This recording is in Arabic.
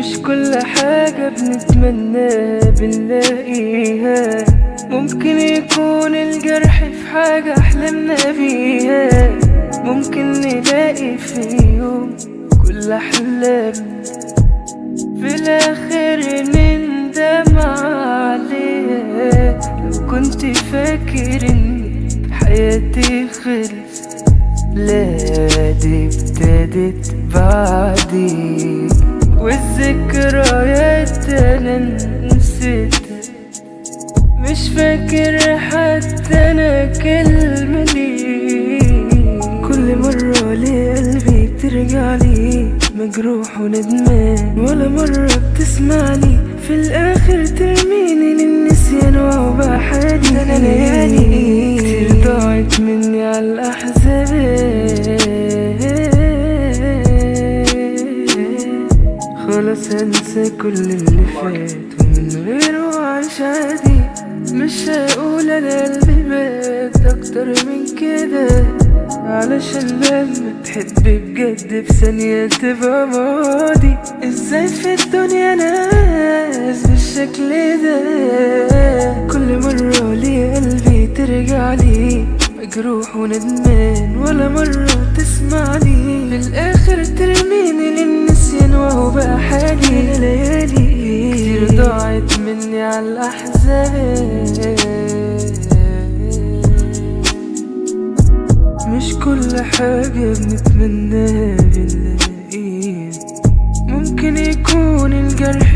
مش كل حاجة بنتمناها بنلاقيها، ممكن يكون الجرح في حاجة حلمنا بيها، ممكن نلاقي في يوم كل أحلامنا في الآخر نندم عليها. لو كنت فاكر إن حياتي خلص، لا دي ابتدت بعدي، والذكريات أنا نسيتها، مش فاكر حتى أنا كلمة ليه. كل مرة لقلبي بترجعلي مجروح وندمان، ولا مرة بتسمعني في الآخر ترميني للنسيان وعقبة حالي. أنا ليالي كتير ضاعت مني عالأحزان، خلاص هنسى كل اللي فات ومن غيره عايش عادي. مش هقول انا قلبي مات اكتر من كده، علشان لما تحب بجد في ثانية تبقى ماضي. ازاي في الدنيا ناس بالشكل ده؟ كل مرة لي قلبي ترجعلي مجروح وندمان، ولا مرة تسمعني في الآخر ترميني للنسيان وهو بقى حالي. ليالي كتير ضاعت مني عالأحزان، مش كل حاجة بنتمناها بنلاقيها، ممكن يكون الجرح